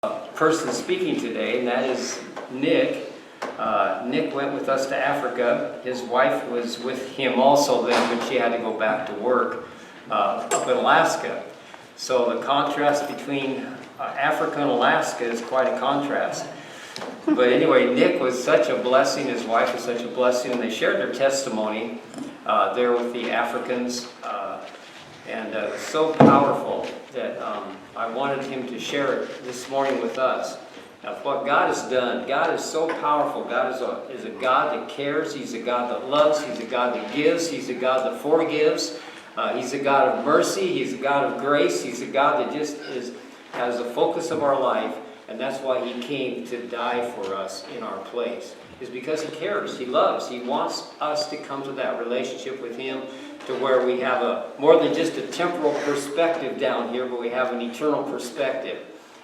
Person speaking today, and that is Nick. Nick went with us to Africa. His wife was with him also then when she had to go back to work up in Alaska. So the contrast between Africa and Alaska is quite a contrast. But anyway, Nick was such a blessing, his wife was such a blessing, and they shared their testimony there with the Africans. And it was so powerful that I wanted him to share it this morning with us. Now, what God has done, God is so powerful. God is a God that cares. He's a God that loves. He's a God that gives. He's a God that forgives. He's a God of mercy. He's a God of grace. He's a God that just has the focus of our life. And that's why He came to die for us in our place. Is because He cares. He loves. He wants us to come to that relationship with Him, to where we have more than just a temporal perspective down here, but we have an eternal perspective.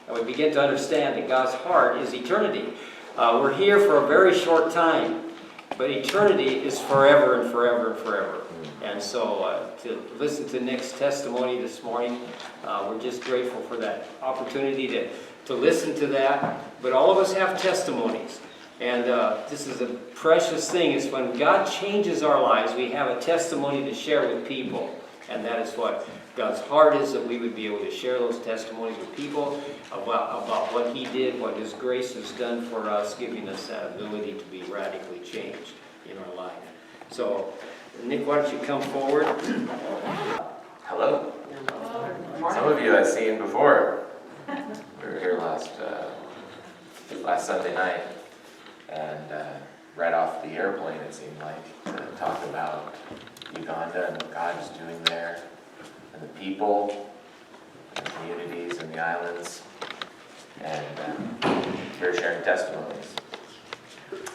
And we begin to understand that God's heart is eternity. We're here for a very short time, but eternity is forever and forever and forever. And so to listen to Nick's testimony this morning, we're just grateful for that opportunity to listen to that. But all of us have testimonies. And this is a precious thing, is when God changes our lives, we have a testimony to share with people. And that is what God's heart is, that we would be able to share those testimonies with people about what He did, what His grace has done for us, giving us that ability to be radically changed in our life. So, Nick, why don't you come forward? Hello. Some of you I've seen before. We were here last Sunday night. And right off the airplane, it seemed like, to talk about Uganda and what God is doing there, and the people, and the communities, and the islands, and here sharing testimonies.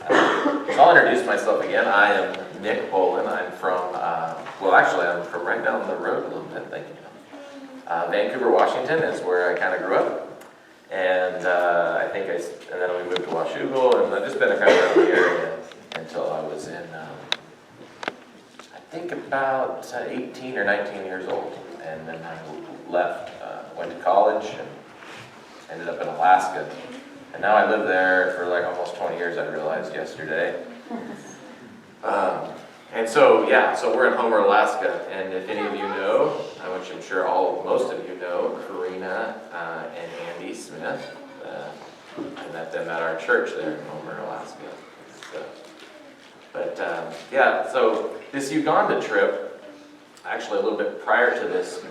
So I'll introduce myself again. I am Nick Bolin. I'm from, I'm from right down the road a little bit, thank you. Vancouver, Washington is where I kind of grew up. And and then we moved to Washougal, and I've just been kind of around the area until I was in, I think about 18 or 19 years old. And then I left, went to college, and ended up in Alaska. And now I live there for like almost 20 years, I realized yesterday. So we're in Homer, Alaska, and if any of you know, which I'm sure most of you know, Karina and Andy Smith. I met them at our church there in Homer, Alaska. So this Uganda trip, actually a little bit prior to this,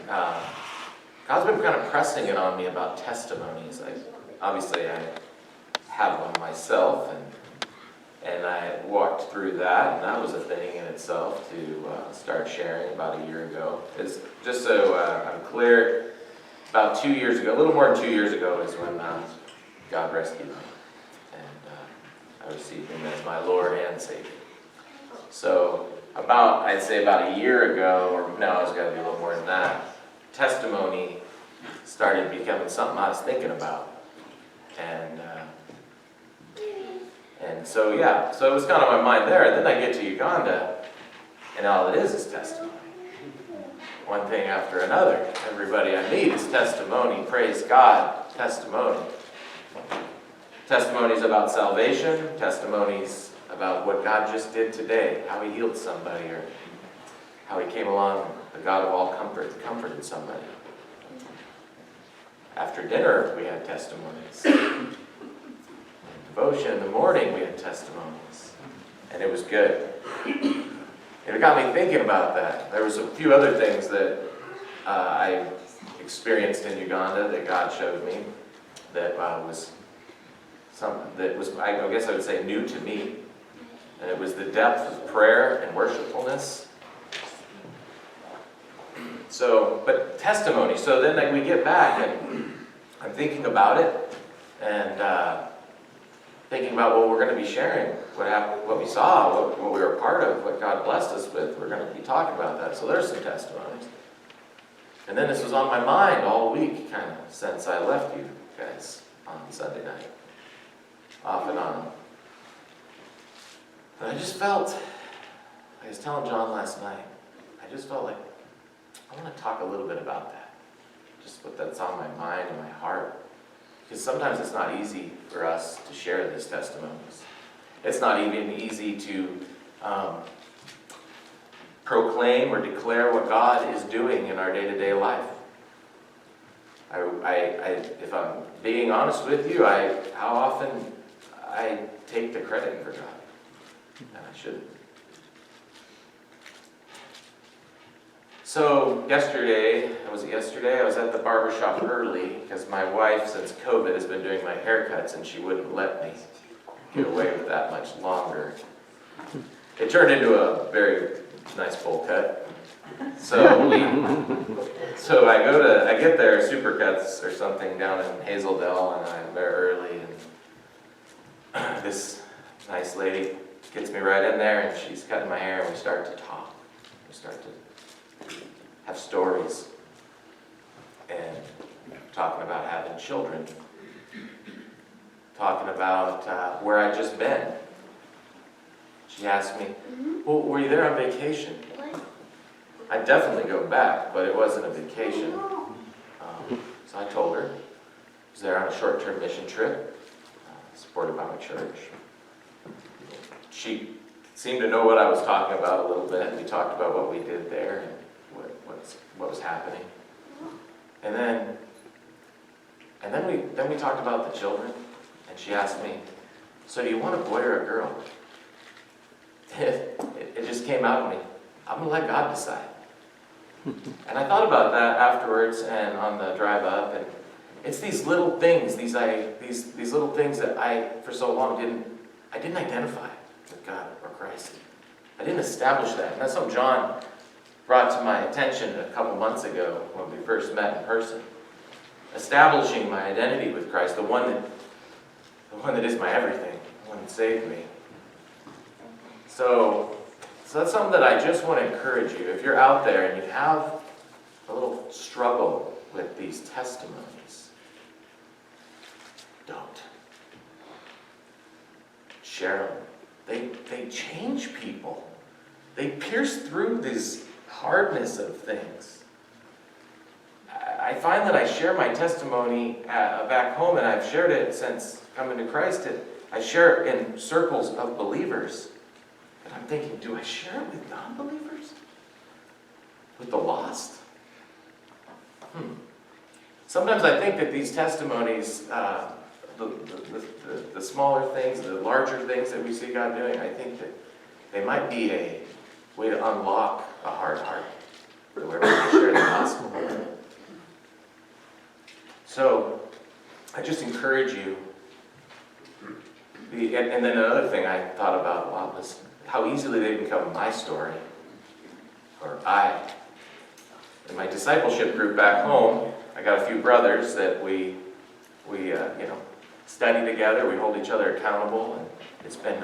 God's been kind of pressing it on me about testimonies. I have one myself, and I walked through that, and that was a thing in itself to start sharing about a year ago. It's just so I'm clear, about 2 years ago, a little more than 2 years ago is when God rescued me, and I received Him as my Lord and Savior. So I'd say about a year ago, or no, it's got to be a little more than that, testimony started becoming something I was thinking about, so it was kind of on my mind there. And then I get to Uganda, and all it is testimony. One thing after another. Everybody I meet is testimony. Praise God, testimony. Testimonies about salvation, testimonies about what God just did today, how He healed somebody, or how He came along, the God of all comfort, comforted somebody. After dinner, we had testimonies. Devotion in the morning, we had testimonies. And it was good. And it got me thinking about that. There was a few other things that I experienced in Uganda that God showed me that was I guess I would say, new to me. And it was the depth of prayer and worshipfulness. But testimony. So then we get back, and I'm thinking about it, and thinking about what we're going to be sharing, what we saw, what we were a part of, what God blessed us with. We're going to be talking about that. So there's some testimonies. And then this was on my mind all week, kind of, since I left you guys on Sunday night, off and on. And I just felt, I was telling John last night, I just felt like I want to talk a little bit about that. Just what that's on my mind and my heart. Because sometimes it's not easy for us to share these testimonies. It's not even easy to proclaim or declare what God is doing in our day-to-day life. If I'm being honest with you, how often I take the credit for God, and I shouldn't. So yesterday, I was at the barber shop early because my wife, since COVID, has been doing my haircuts and she wouldn't let me get away with that much longer. It turned into a very nice bowl cut. So I get there, Supercuts or something down in Hazeldale, and I'm there early, and this nice lady gets me right in there, and she's cutting my hair, and we start to talk. We start to have stories, and talking about having children, talking about where I'd just been. She asked me, well, were you there on vacation? I'd definitely go back, but it wasn't a vacation. So I told her. I was there on a short-term mission trip, supported by my church. She seemed to know what I was talking about a little bit. We talked about what we did there and what was happening. And then we talked about the children, and she asked me, so do you want a boy or a girl? It just came out of me. I'm going to let God decide. And I thought about that afterwards and on the drive up, and it's these little things, these little things that I, for so long, didn't identify with God or Christ. I didn't establish that. And that's something John brought to my attention a couple months ago when we first met in person. Establishing my identity with Christ, the one that is my everything, the one that saved me. So that's something that I just want to encourage you. If you're out there and you have a little struggle with these testimonies, don't. Share them. They change people. They pierce through this hardness of things. I find that I share my testimony back home, and I've shared it since coming to Christ. I share it in circles of believers. And I'm thinking, do I share it with non-believers? With the lost? Sometimes I think that these testimonies, the smaller things, the larger things that we see God doing, I think that they might be a way to unlock a hard heart where we can share the gospel. So, I just encourage you. And then another thing I thought about was how easily they become my story, or in my discipleship group back home, I got a few brothers that we study together, we hold each other accountable, and it's been,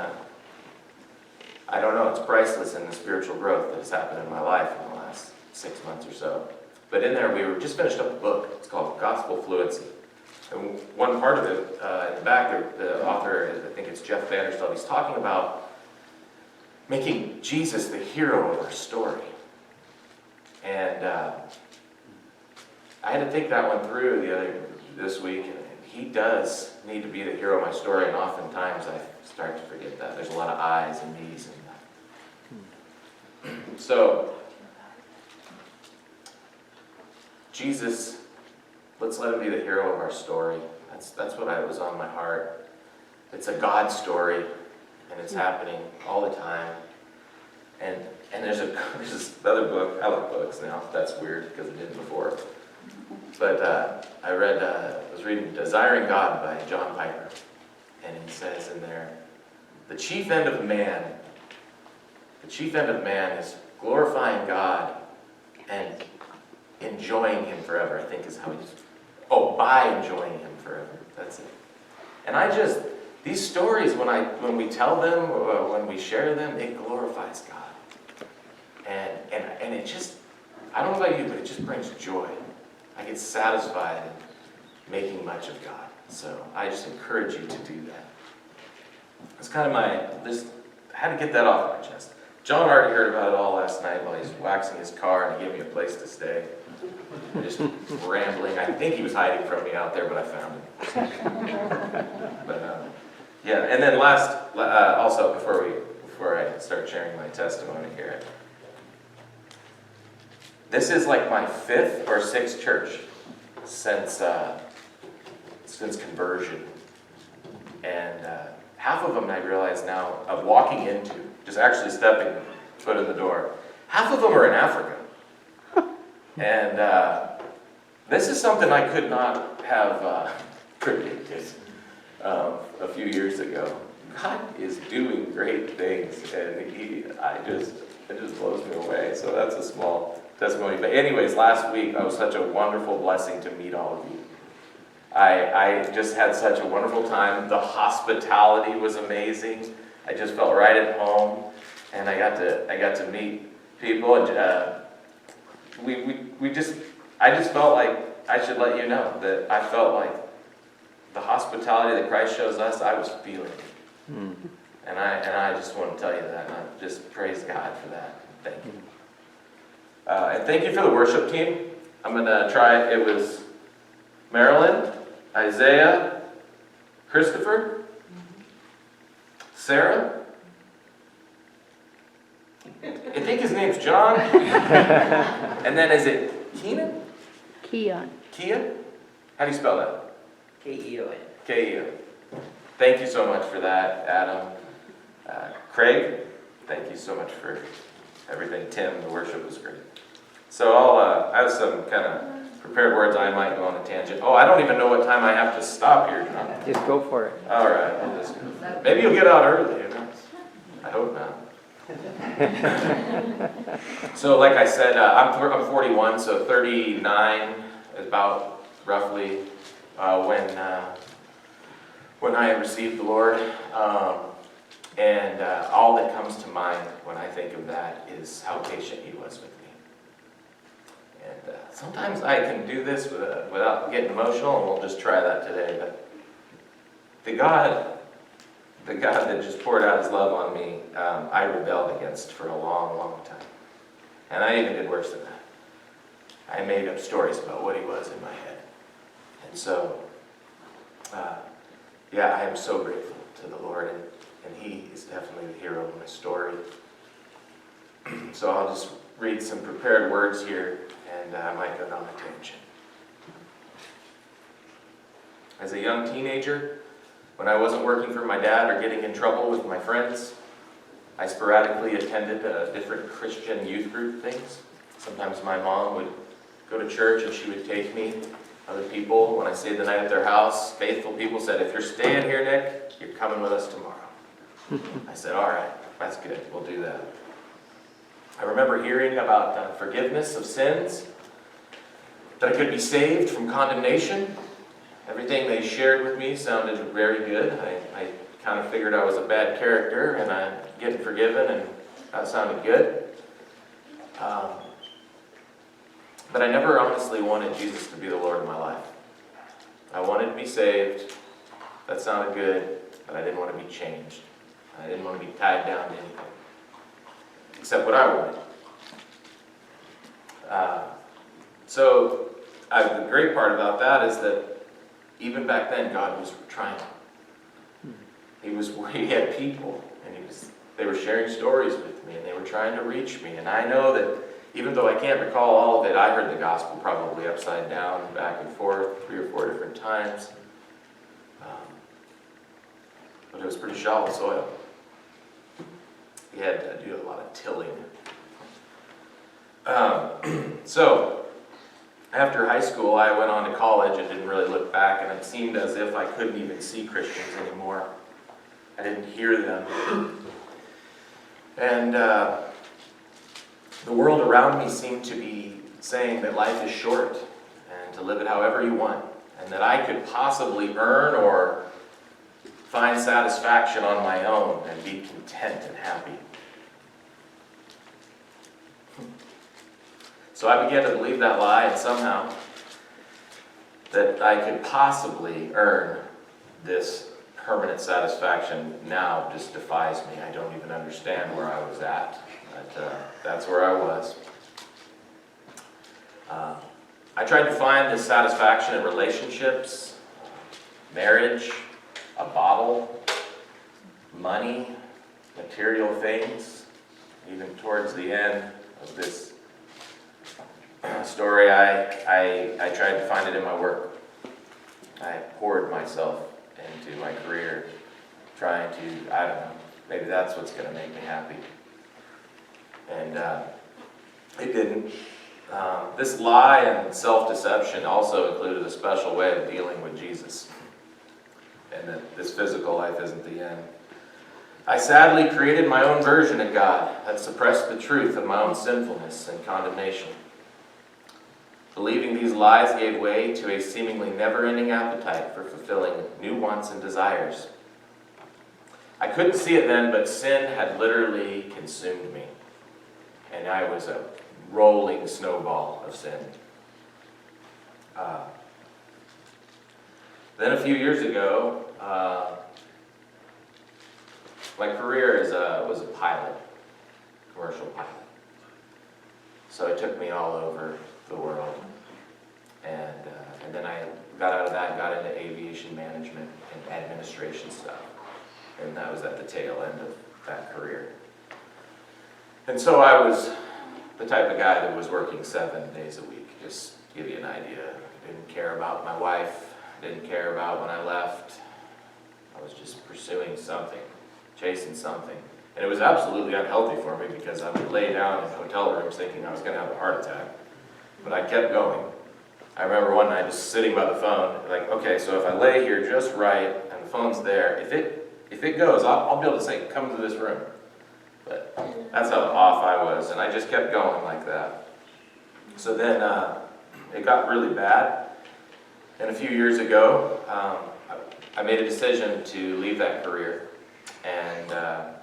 I don't know, it's priceless in the spiritual growth that has happened in my life in the last 6 months or so. But in there, we were just finished up a book. It's called Gospel Fluency. And one part of it, in the back, the author, I think it's Jeff Vanderstelt, he's talking about making Jesus the hero of our story. And I had to think that one through this week. And he does need to be the hero of my story, and oftentimes I start to forget that. There's a lot of I's and me's in that. So, Jesus, let's let him be the hero of our story. That's what was on my heart. It's a God story, and it's happening all the time. And there's this other book. I love books now. That's weird because I didn't before. But I was reading Desiring God by John Piper, and he says in there, the chief end of man is glorifying God and enjoying him forever, I think is how he's, by enjoying him forever. That's it. And these stories, when we tell them, when we share them, it glorifies God. And it just, I don't know about you, but it just brings joy. I get satisfied in making much of God. So I just encourage you to do that. It's kind of I had to get that off my chest. John already heard about it all last night while he's waxing his car, and he gave me a place to stay. just rambling. I think he was hiding from me out there, but I found him. But yeah, and then last, also before I start sharing my testimony here, this is like my 5th or 6th church since conversion, and half of them I realize now of walking into, just actually stepping foot in the door, half of them are in Africa, and this is something I could not have predicted a few years ago. God is doing great things, and it just blows me away. So that's a small testimony. But anyways, last week it was such a wonderful blessing to meet all of you. I just had such a wonderful time. The hospitality was amazing. I just felt right at home, and I got to meet people, and I just felt like I should let you know that I felt like the hospitality that Christ shows us, I was feeling it. And I just want to tell you that, and I just praise God for that. Thank you. And thank you for the worship team. I'm going to try, it was Marilyn, Isaiah, Christopher, Sarah, I think his name's John, and then is it Keenan? Keon. Kia? How do you spell that? K-E-O-N. K-E-O. Thank you so much for that, Adam. Craig, thank you so much for everything. Tim, the worship was great. So I'll have some kind of prepared words. I might go on a tangent. Oh, I don't even know what time I have to stop here, John. Just go for it. All right, I'll just, maybe you'll get out early. You know? I hope not. So like I said, I'm 41, so 39 is about roughly when I received the Lord. And all that comes to mind when I think of that is how patient He was with me. And sometimes I can do this without getting emotional, and we'll just try that today. But the God that just poured out His love on me, I rebelled against for a long, long time. And I even did worse than that. I made up stories about what He was in my head. And so, yeah, I am so grateful to the Lord, and He is definitely the hero of my story. So I'll just read some prepared words here, and I might go on a tangent. As a young teenager, when I wasn't working for my dad or getting in trouble with my friends, I sporadically attended different Christian youth group things. Sometimes my mom would go to church and she would take me. Other people, when I stayed the night at their house, faithful people said, "If you're staying here, Nick, you're coming with us tomorrow." I said, "All right, that's good, we'll do that." I remember hearing about forgiveness of sins, that I could be saved from condemnation. Everything they shared with me sounded very good. I kind of figured I was a bad character, and I'm getting forgiven, and that sounded good. But I never honestly wanted Jesus to be the Lord of my life. I wanted to be saved. That sounded good, but I didn't want to be changed. I didn't want to be tied down to anything, except what I wanted. The great part about that is that even back then, God was trying. He had people, and they were sharing stories with me, and they were trying to reach me. And I know that even though I can't recall all of it, I heard the gospel probably upside down, back and forth, 3 or 4 different times. But it was pretty shallow soil. We had to do a lot of tilling. So, after high school, I went on to college and didn't really look back, and it seemed as if I couldn't even see Christians anymore. I didn't hear them. And the world around me seemed to be saying that life is short and to live it however you want, and that I could possibly earn or find satisfaction on my own and be content and happy. So I began to believe that lie, and somehow that I could possibly earn this permanent satisfaction now just defies me. I don't even understand where I was at, but that's where I was. I tried to find this satisfaction in relationships, marriage, a bottle, money, material things. Even towards the end of this story, I tried to find it in my work. I poured myself into my career, trying to, I don't know, maybe that's what's going to make me happy. And it didn't. This lie and self-deception also included a special way of dealing with Jesus, and that this physical life isn't the end. I sadly created my own version of God that suppressed the truth of my own sinfulness and condemnation. Believing these lies gave way to a seemingly never-ending appetite for fulfilling new wants and desires. I couldn't see it then, but sin had literally consumed me, and I was a rolling snowball of sin. Then a few years ago, my career was a pilot, commercial pilot. So it took me all over the world. And then I got out of that, got into aviation management and administration stuff. And that was at the tail end of that career. And so I was the type of guy that was working 7 days a week, just to give you an idea. Didn't care about my wife, didn't care about when I left. I was just pursuing something, chasing something. And it was absolutely unhealthy for me because I would lay down in hotel rooms thinking I was going to have a heart attack. But I kept going. I remember one night just sitting by the phone, like, okay, so if I lay here just right and the phone's there, if it goes, I'll be able to say, come to this room. But that's how off I was, and I just kept going like that. So then it got really bad, and a few years ago, I made a decision to leave that career and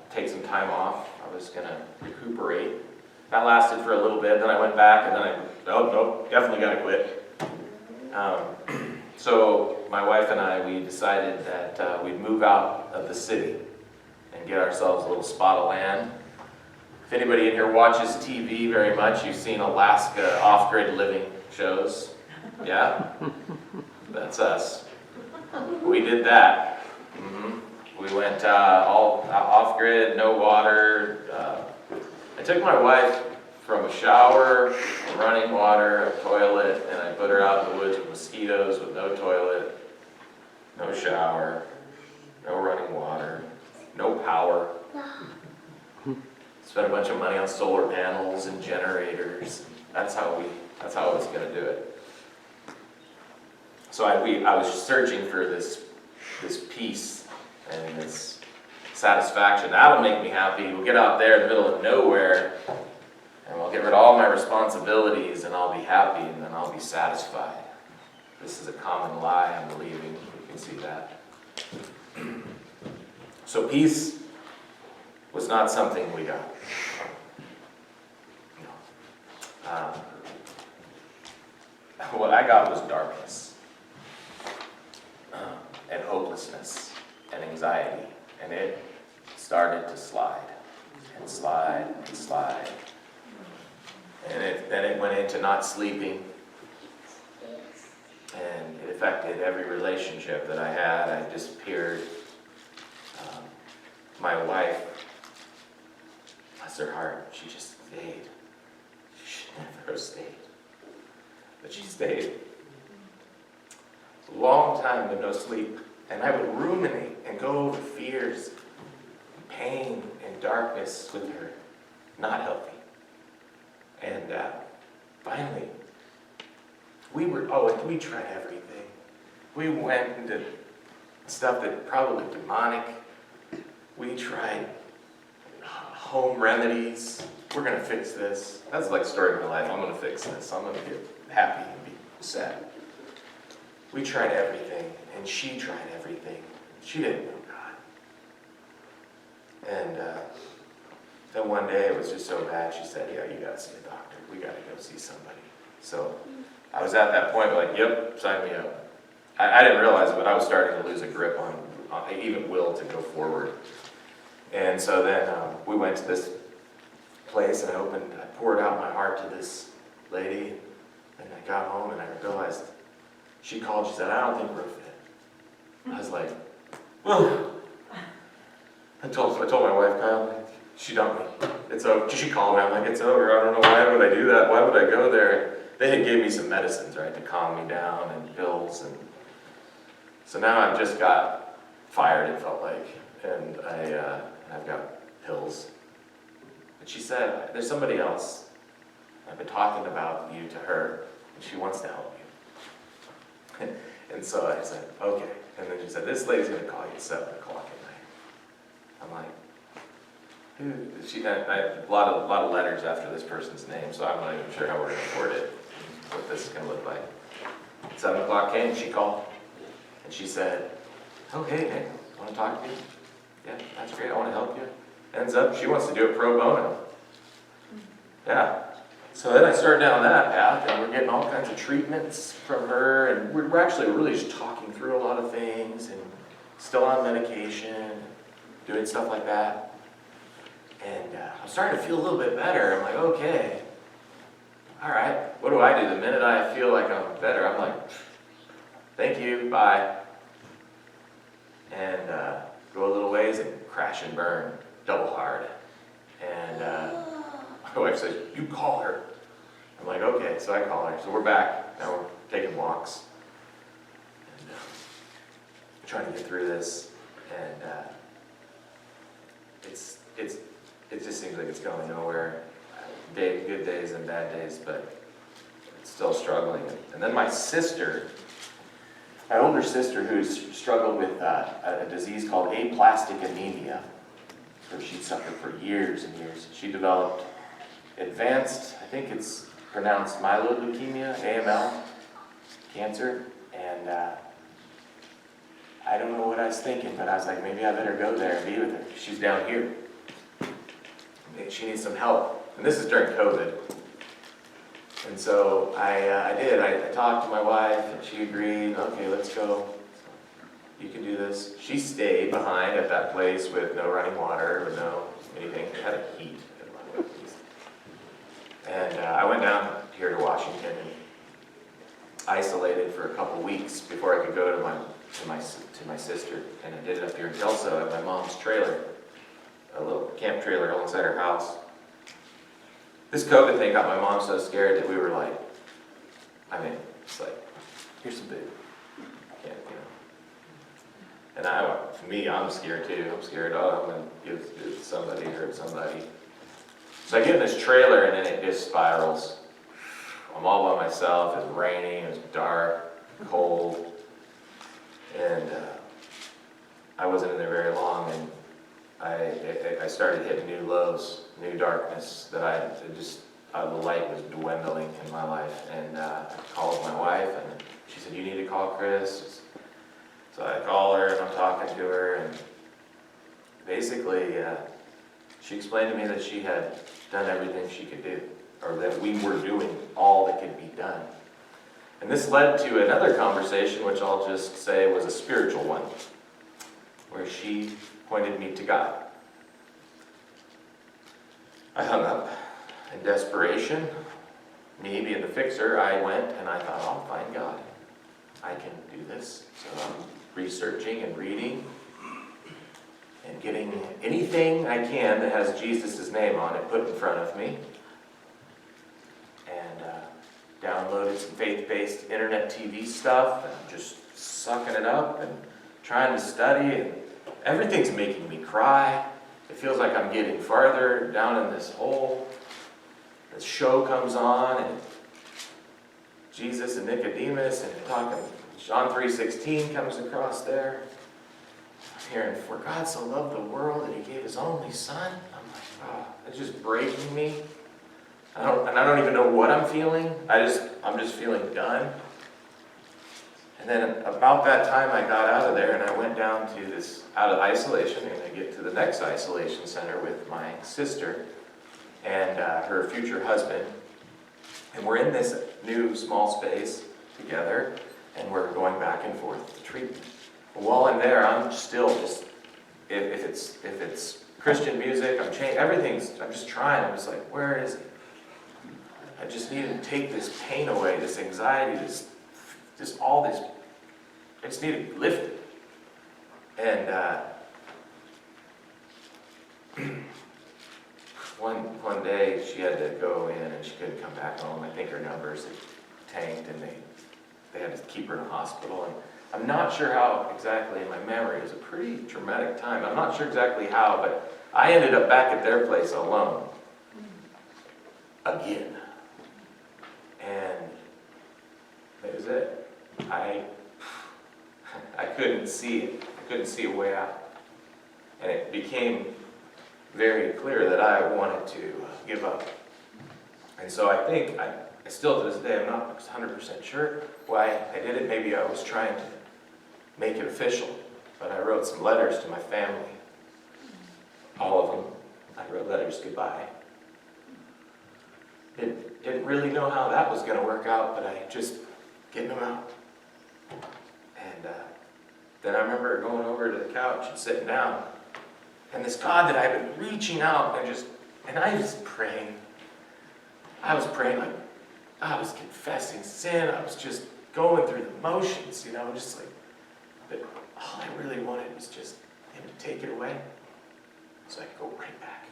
take some time off. I was going to recuperate. That lasted for a little bit, then I went back, and then nope, definitely got to quit. So my wife and I, we decided that we'd move out of the city and get ourselves a little spot of land. If anybody in here watches TV very much, you've seen Alaska off-grid living shows. Yeah? That's us. We did that. We went all off-grid, no water. I took my wife from a shower, running water, a toilet, and I put her out in the woods with mosquitoes with no toilet, no shower, no running water, no power. Spent a bunch of money on solar panels and generators. That's how I was going to do it. So I was searching for this peace and this satisfaction. That'll make me happy. We'll get out there in the middle of nowhere, and we'll get rid of all my responsibilities, and I'll be happy, and then I'll be satisfied. This is a common lie I'm believing. You can see that. So peace was not something we got. No. What I got was darkness, and hopelessness, and anxiety, and it started to slide, and slide, and slide. And then it went into not sleeping, and it affected every relationship that I had. I disappeared. My wife, bless her heart, she just stayed. She should never have stayed, but she stayed. A long time with no sleep, and I would ruminate and go over fears, pain, and darkness with her. Not healthy. And finally, we tried everything. We went into stuff that probably demonic. We tried home remedies. We're going to fix this. That's like the story of my life. I'm going to fix this. I'm going to get happy and be sad. We tried everything, and she tried everything. She didn't know God. And then one day it was just so bad, she said, yeah, you got to see a doctor. We got to go see somebody. So I was at that point like, yep, sign me up. I didn't realize it, but I was starting to lose a grip on even will to go forward. And so then we went to this place, and I poured out my heart to this lady, And I got home and I realized, she called, she said, I don't think we're fit. I was like, well, I told my wife, Kyle, she dumped me. It's over. She called me, I'm like, it's over. I don't know, why would I do that? Why would I go there? They had gave me some medicines, right, to calm me down and pills. And so now I've just got fired, it felt like. And I've got pills. And she said, there's somebody else. I've been talking about you to her, and she wants to help you. And so I said, okay. And then she said, this lady's going to call you at 7 o'clock at night. I'm like, who? She had a lot of letters after this person's name, so I'm not even sure how we're going to afford it, what this is going to look like. 7 o'clock came, she called, and she said, oh, hey, Nick, want to talk to you? Yeah, that's great, I want to help you. Ends up, she wants to do it pro bono. Yeah. So then I started down that path, and we're getting all kinds of treatments from her, and we're actually really just talking through a lot of things, and still on medication, doing stuff like that. And I'm starting to feel a little bit better. I'm like, okay, all right, what do I do? The minute I feel like I'm better, I'm like, thank you, bye. And go a little ways and crash and burn, double hard. And my wife says, you call her. I'm like, okay, so I call her. So we're back, now we're taking walks. And trying to get through this. And it just seems like it's going nowhere. Good days and bad days, but it's still struggling. And then my sister, my older sister, who's struggled with a disease called aplastic anemia, where she suffered for years and years. She developed advanced, I think it's pronounced myeloid leukemia, AML, cancer, and I don't know what I was thinking, but I was like, maybe I better go there and be with her. She's down here. She needs some help. And this is during COVID. And so I did. I talked to my wife, and she agreed, okay, let's go. You can do this. She stayed behind at that place with no running water, with no anything. It had a heat at my place. And I went down here to Washington and isolated for a couple weeks before I could go to my sister. And I did it up here in Kelso at my mom's trailer, a little camp trailer alongside her house. This COVID thing got my mom so scared that we were like, it's like, here's some food. Can't, And for me, I'm scared too. I'm scared, I'm going to give it to somebody, hurt somebody. So I get in this trailer and then it just spirals. I'm all by myself, it's raining, it's dark, cold. And I wasn't in there very long, and I started hitting new lows, new darkness, that the light was dwindling in my life. And I called my wife, and she said, you need to call Chris. So I call her, and I'm talking to her, and basically she explained to me that she had done everything she could do, or that we were doing all that could be done. And this led to another conversation, which I'll just say was a spiritual one, where she pointed me to God. I hung up in desperation. Me being the fixer, I went and I thought, I'll find God. I can do this. So I'm researching and reading and getting anything I can that has Jesus' name on it put in front of me. And downloaded some faith-based internet TV stuff and just sucking it up and trying to study, and everything's making me cry. It feels like I'm getting farther down in this hole. The show comes on, and Jesus and Nicodemus, and talking, John 3:16 comes across there. I'm hearing, for God so loved the world that he gave his only son. I'm like, oh, it's just breaking me. I don't even know what I'm feeling. I'm just feeling done. And then about that time I got out of there and I went down to out of isolation, and I get to the next isolation center with my sister and her future husband. And we're in this new small space together, and we're going back and forth to treatment. But while I'm there, I'm still just, if it's Christian music, I'm just trying. I'm just like, where is he? I just needed to take this pain away, this anxiety, just all this. I just needed to lift it. And one day she had to go in and she couldn't come back home. I think her numbers had tanked and they had to keep her in a hospital. And I'm not sure how exactly in my memory. It was a pretty traumatic time. I'm not sure exactly how, but I ended up back at their place alone. Again. And that was it. I couldn't see it. I couldn't see a way out. And it became very clear that I wanted to give up. And so I think, I still to this day, I'm not 100% sure why I did it. Maybe I was trying to make it official. But I wrote some letters to my family. All of them. I wrote letters goodbye. Didn't really know how that was going to work out, but I just getting them out. And then I remember going over to the couch and sitting down. And this God that I've been reaching out and I was praying. I was praying like I was confessing sin. I was just going through the motions, just like, but all I really wanted was just him to take it away so I could go right back.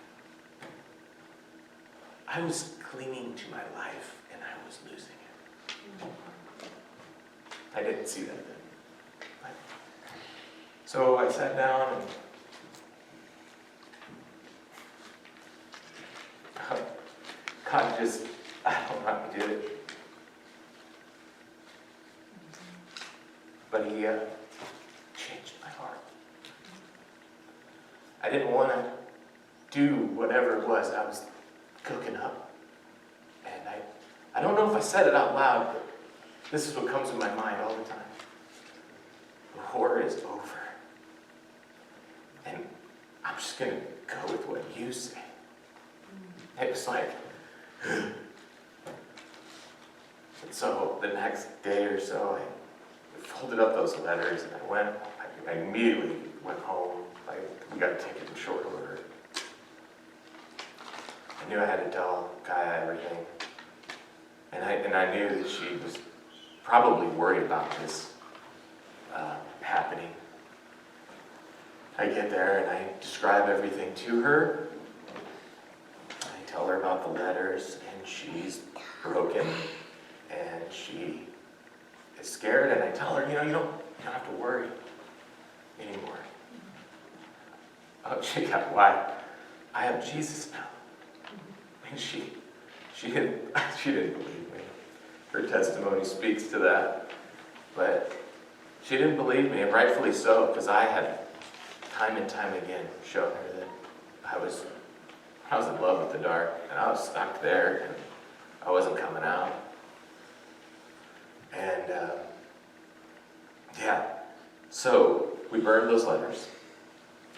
I was clinging to my life and I was losing it. I didn't see that then. So I sat down and God just, I don't know how he did it. But he changed my heart. I didn't want to do whatever it was I was cooking up. And I don't know if I said it out loud, but this is what comes to my mind all the time. The war is over. And I'm just going to go with what you say. It was like, and so the next day or so, I folded up those letters and I immediately went home. We got a ticket in short order. I knew I had to tell Kaya everything. And I knew that she was probably worried about this happening. I get there and I describe everything to her. I tell her about the letters, and she's broken, and she is scared, and I tell her, you don't have to worry anymore. Oh, she got why? I have Jesus now. And she didn't believe me. Her testimony speaks to that. But she didn't believe me, and rightfully so, because I had time and time again shown her that I was in love with the dark, and I was stuck there, and I wasn't coming out. And so we burned those letters,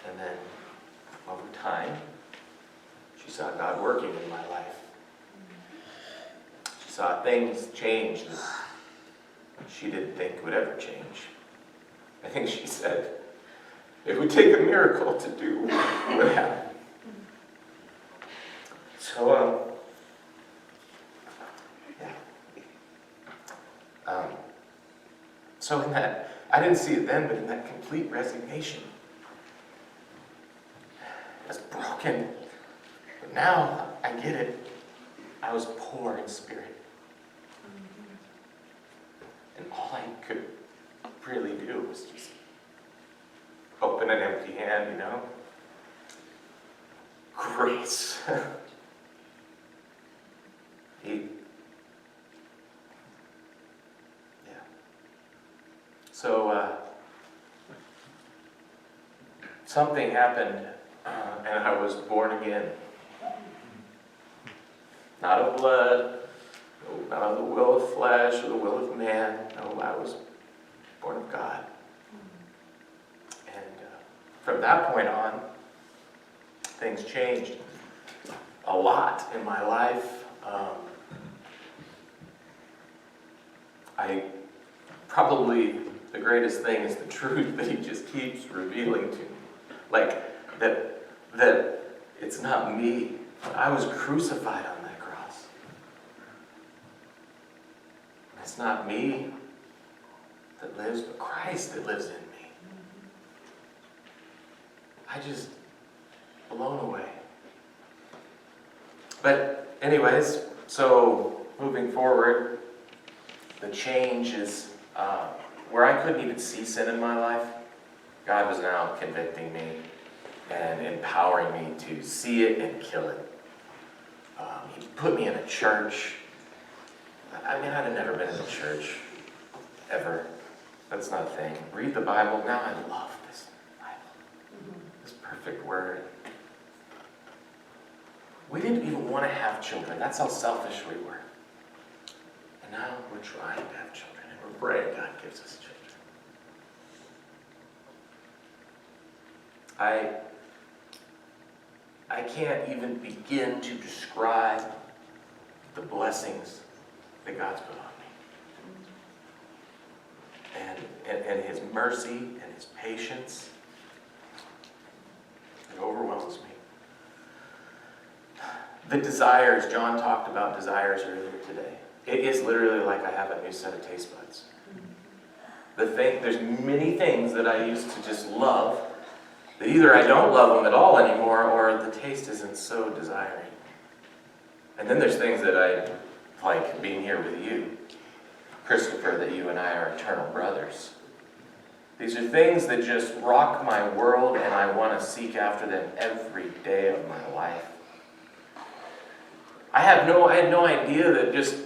and then over time, she saw God working in my life. She saw things change that she didn't think would ever change. I think she said, it would take a miracle to do what happened. So, so in that, I didn't see it then, but in that complete resignation, I was broken. But now I get it. I was poor in spirit. And all I could really do was just open an empty hand, Grace. So, something happened, and I was born again. Not of blood, no, not of the will of flesh or the will of man. No, I was born of God. And from that point on, things changed a lot in my life. Probably the greatest thing is the truth that he just keeps revealing to me. Like, that it's not me. I was crucified on that cross. It's not me that lives, but Christ that lives in me. I just blown away. But anyways, so moving forward, the change is where I couldn't even see sin in my life. God was now convicting me and empowering me to see it and kill it. He put me in a church. I mean, I'd have never been in a church, ever. That's not a thing. Read the Bible. Now I love this Bible. This perfect word. We didn't even want to have children. That's how selfish we were. And now we're trying to have children, and we're praying God gives us children. I can't even begin to describe the blessings that God's put on me. And His mercy and His patience. It overwhelms me. The desires, John talked about desires earlier today. It is literally like I have a new set of taste buds. There's many things that I used to just love, that either I don't love them at all anymore, or the taste isn't so desiring. And then there's things that I like being here with you, Christopher, that you and I are eternal brothers. These are things that just rock my world, and I want to seek after them every day of my life. I had no idea that just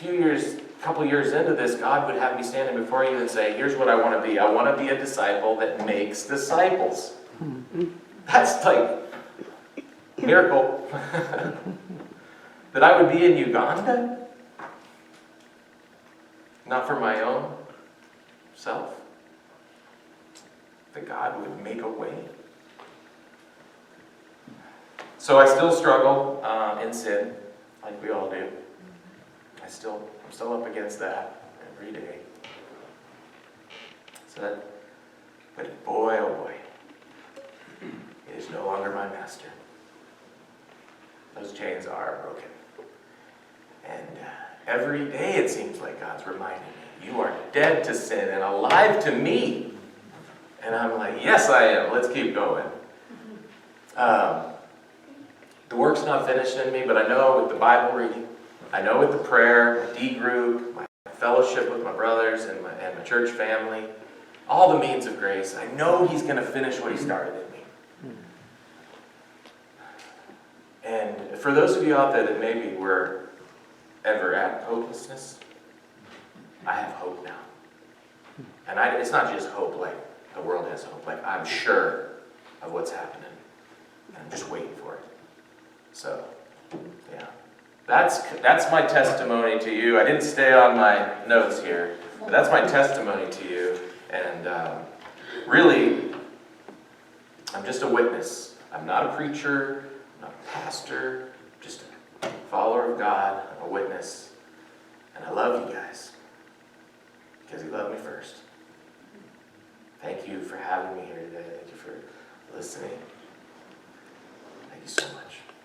a couple years into this, God would have me standing before you and say, here's what I want to be. I want to be a disciple that makes disciples. That's like miracle. That I would be in Uganda, not for my own self. That God would make a way. So I still struggle in sin, like we all do. I'm still up against that every day. But boy, oh boy, it is no longer my master. Those chains are broken. And every day it seems like God's reminding me, you are dead to sin and alive to me. And I'm like, yes I am, let's keep going. The work's not finished in me, but I know with the Bible reading, I know with the prayer, my D group, my fellowship with my brothers and my church family, all the means of grace, I know He's going to finish what He started in me. And for those of you out there that maybe were ever at hopelessness, I have hope now. And it's not just hope like the world has hope, like I'm sure of what's happening. And I'm just waiting for it. So, yeah. That's my testimony to you. I didn't stay on my notes here, but that's my testimony to you. And really, I'm just a witness. I'm not a preacher, I'm not a pastor, just a follower of God, I'm a witness. And I love you guys, because He loved me first. Thank you for having me here today. Thank you for listening.